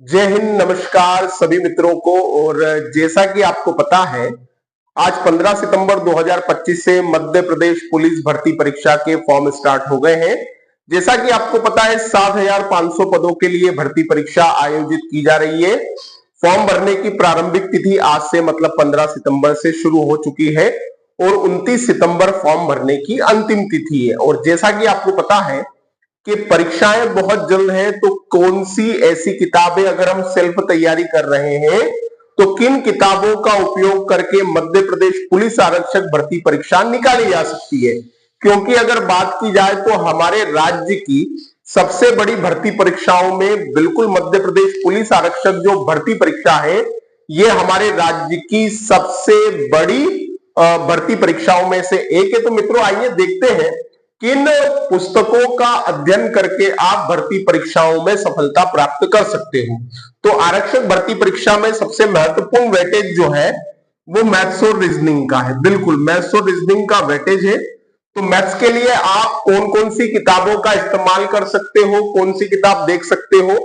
जय हिंद, नमस्कार सभी मित्रों को। और जैसा कि आपको पता है, आज 15 सितंबर 2025 से मध्य प्रदेश पुलिस भर्ती परीक्षा के फॉर्म स्टार्ट हो गए हैं। जैसा कि आपको पता है, 7,500 पदों के लिए भर्ती परीक्षा आयोजित की जा रही है। फॉर्म भरने की प्रारंभिक तिथि आज से मतलब 15 सितंबर से शुरू हो चुकी है और 29 सितंबर फॉर्म भरने की अंतिम तिथि है। और जैसा कि आपको पता है कि परीक्षाएं बहुत जल्द है, तो कौन सी ऐसी किताबें, अगर हम सेल्फ तैयारी कर रहे हैं तो किन किताबों का उपयोग करके मध्य प्रदेश पुलिस आरक्षक भर्ती परीक्षा निकाली जा सकती है। क्योंकि अगर बात की जाए तो हमारे राज्य की सबसे बड़ी भर्ती परीक्षाओं में बिल्कुल मध्य प्रदेश पुलिस आरक्षक जो भर्ती परीक्षा है, ये हमारे राज्य की सबसे बड़ी भर्ती परीक्षाओं में से एक है। तो मित्रों, आइए देखते हैं किन पुस्तकों का अध्ययन करके आप भर्ती परीक्षाओं में सफलता प्राप्त कर सकते हो। तो आरक्षक भर्ती परीक्षा में सबसे महत्वपूर्ण वेटेज जो है वो मैथ्स और रीजनिंग का है। बिल्कुल, मैथ्स और रीजनिंग का वेटेज है। तो मैथ्स के लिए आप कौन कौन सी किताबों का इस्तेमाल कर सकते हो, कौन सी किताब देख सकते हो।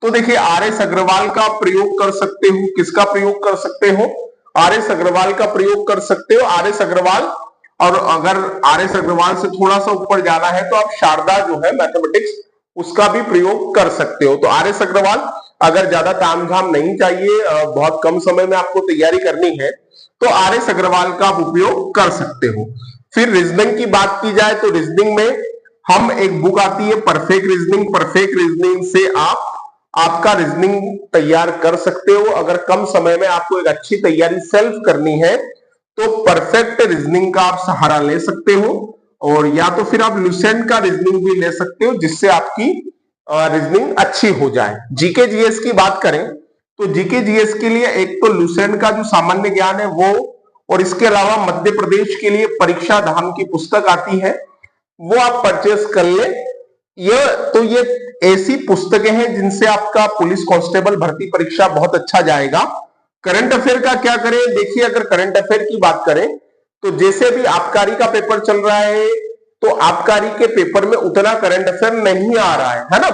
तो देखिए, आर एस अग्रवाल का प्रयोग कर सकते हो। किसका प्रयोग कर सकते हो? आर एस अग्रवाल का प्रयोग कर सकते हो। आर एस अग्रवाल, और अगर आर एस अग्रवाल से थोड़ा सा ऊपर जाना है तो आप शारदा जो है मैथमेटिक्स, उसका भी प्रयोग कर सकते हो। तो आर एस अग्रवाल, अगर ज्यादा तामझाम नहीं चाहिए, बहुत कम समय में आपको तैयारी करनी है, तो आर एस अग्रवाल का आप उपयोग कर सकते हो। फिर रीजनिंग की बात की जाए तो रीजनिंग में हम एक बुक आती है परफेक्ट रीजनिंग। परफेक्ट रीजनिंग से आप आपका रीजनिंग तैयार कर सकते हो। अगर कम समय में आपको एक अच्छी तैयारी सेल्फ करनी है तो परफेक्ट रीजनिंग का आप सहारा ले सकते हो, और या तो फिर आप लुसेंट का रीजनिंग भी ले सकते हो, जिससे आपकी रीजनिंग अच्छी हो जाए। जीके जीएस की बात करें तो जीके जीएस के लिए एक तो लुसेंट का जो सामान्य ज्ञान है वो, और इसके अलावा मध्य प्रदेश के लिए परीक्षा धाम की पुस्तक आती है, वो आप परचेस कर ले। ये ऐसी पुस्तकें हैं जिनसे आपका पुलिस कांस्टेबल भर्ती परीक्षा बहुत अच्छा जाएगा। करंट अफेयर का क्या करें? देखिए, अगर करंट अफेयर की बात करें तो जैसे भी आबकारी का पेपर चल रहा है, तो आबकारी के पेपर में उतना करंट अफेयर नहीं आ रहा है ना।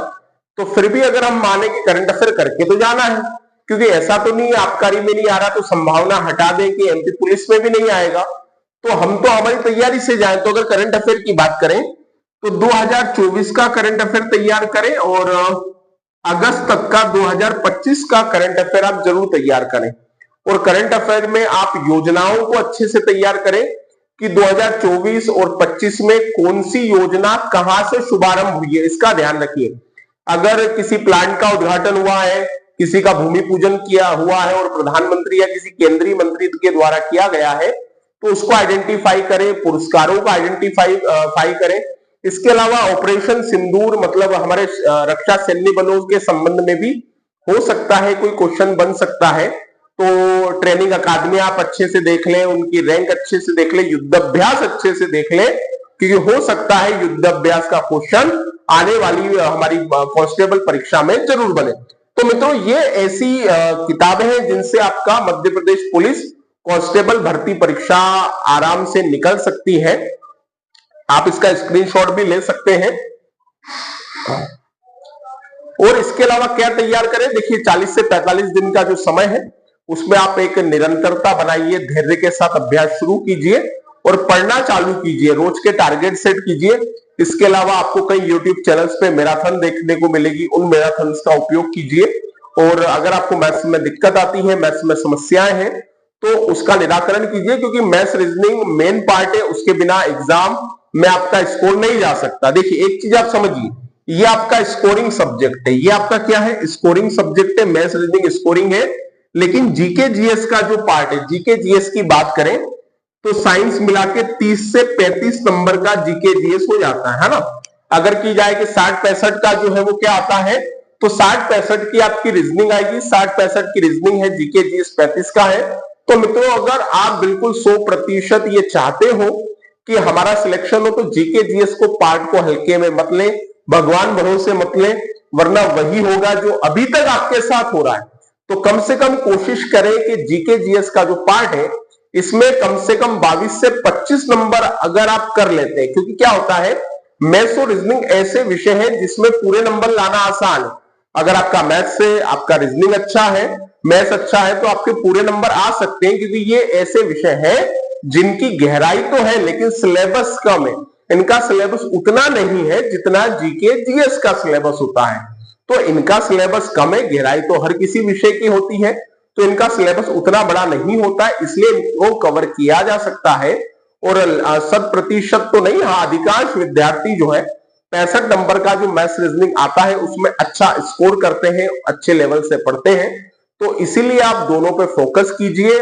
तो फिर भी अगर हम माने कि करंट अफेयर करके तो जाना है, क्योंकि ऐसा तो नहीं है आबकारी में नहीं आ रहा तो संभावना हटा दें कि एमपी पुलिस में भी नहीं आएगा। तो हम तो हमारी तैयारी से जाएं। तो अगर करंट अफेयर की बात करें तो 2024 का करंट अफेयर तैयार करें, और अगस्त तक का 2025 का करंट अफेयर आप जरूर तैयार करें। और करंट अफेयर में आप योजनाओं को अच्छे से तैयार करें कि 2024 और 25 में कौन सी योजना कहां से शुभारंभ हुई है, इसका ध्यान रखिए। अगर किसी प्लांट का उद्घाटन हुआ है, किसी का भूमि पूजन किया हुआ है और प्रधानमंत्री या किसी केंद्रीय मंत्री के द्वारा किया गया है, तो उसको आइडेंटिफाई करें, पुरस्कारों को आइडेंटिफाई करें। इसके अलावा ऑपरेशन सिंदूर, मतलब हमारे रक्षा सैन्य बलों के संबंध में भी हो सकता है कोई क्वेश्चन बन सकता है। तो ट्रेनिंग अकादमी आप अच्छे से देख लें, उनकी रैंक अच्छे से देख लें, युद्धाभ्यास अच्छे से देख लें, क्योंकि हो सकता है युद्धाभ्यास का क्वेश्चन आने वाली हमारी कांस्टेबल परीक्षा में जरूर बने। तो मित्रों, ये ऐसी किताबें हैं जिनसे आपका मध्य प्रदेश पुलिस कांस्टेबल भर्ती परीक्षा आराम से निकल सकती है। आप इसका स्क्रीनशॉट भी ले सकते हैं। और इसके अलावा क्या तैयार करें? देखिए, 40 से 45 दिन का जो समय है उसमें आप एक निरंतरता बनाइए, धैर्य के साथ अभ्यास शुरू कीजिए और पढ़ना चालू कीजिए। रोज के टारगेट सेट कीजिए। इसके अलावा आपको कई यूट्यूब चैनल्स पे मैराथन देखने को मिलेगी, उन मैराथन का उपयोग कीजिए। और अगर आपको मैथ्स में दिक्कत आती है, मैथ्स में समस्याएं हैं, तो उसका निराकरण कीजिए, क्योंकि मैथ्स रीजनिंग मेन पार्ट है, उसके बिना एग्जाम में आपका स्कोर नहीं जा सकता। देखिए, एक चीज आप समझिए, ये आपका स्कोरिंग सब्जेक्ट है। ये आपका क्या है? स्कोरिंग सब्जेक्ट है। मैथ्स रीजनिंग स्कोरिंग है। लेकिन जीके जीएस का जो पार्ट है, जीके जीएस की बात करें तो साइंस मिला के 30 से 35 नंबर का जीके जीएस हो जाता है ना। अगर की जाए कि 60-65 का जो है वो क्या आता है, तो 60-65 की आपकी रीजनिंग आएगी, 60-65 की रीजनिंग है, जीके जीएस 35 का है। तो मित्रों, अगर आप बिल्कुल 100% ये चाहते हो कि हमारा सिलेक्शन हो, तो जीके जीएस को पार्ट को हल्के में मत लें, भगवान भरोसे मत लें, वरना वही होगा जो अभी तक आपके साथ हो रहा है। तो कम से कम कोशिश करें कि जीके जीएस का जो पार्ट है इसमें कम से कम 22 से 25 नंबर अगर आप कर लेते हैं, क्योंकि क्या होता है, मैथ्स और रीजनिंग ऐसे विषय हैं जिसमें पूरे नंबर लाना आसान है। अगर आपका मैथ्स से आपका रीजनिंग अच्छा है, मैथ्स अच्छा है, तो आपके पूरे नंबर आ सकते हैं, क्योंकि ये ऐसे विषय हैं जिनकी गहराई तो है लेकिन सिलेबस कम है। इनका सिलेबस उतना नहीं है जितना जीके जीएस का सिलेबस होता है। तो इनका सिलेबस कम है, गहराई तो हर किसी विषय की होती है, तो इनका सिलेबस उतना बड़ा नहीं होता है, इसलिए इनको कवर किया जा सकता है। और 100% तो नहीं, हाँ अधिकांश विद्यार्थी जो है 65 नंबर का जो मैथ्स रीजनिंग आता है उसमें अच्छा स्कोर करते हैं, अच्छे लेवल से पढ़ते हैं। तो इसीलिए आप दोनों पे फोकस कीजिए।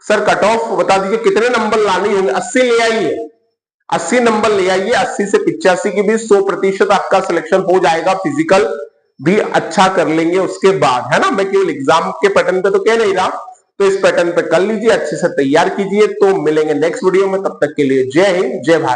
सर कट ऑफ बता दीजिए कितने नंबर लाने होंगे? 80 ले आइए, 80 नंबर ले आइए। 80 से 85 के बीच 100% आपका सिलेक्शन हो जाएगा। फिजिकल भी अच्छा कर लेंगे उसके बाद, है ना। मैं केवल एग्जाम के पैटर्न पे तो कह नहीं रहा, तो इस पैटर्न पे कर लीजिए, अच्छे से तैयार कीजिए। तो मिलेंगे नेक्स्ट वीडियो में, तब तक के लिए जय हिंद, जय भारत।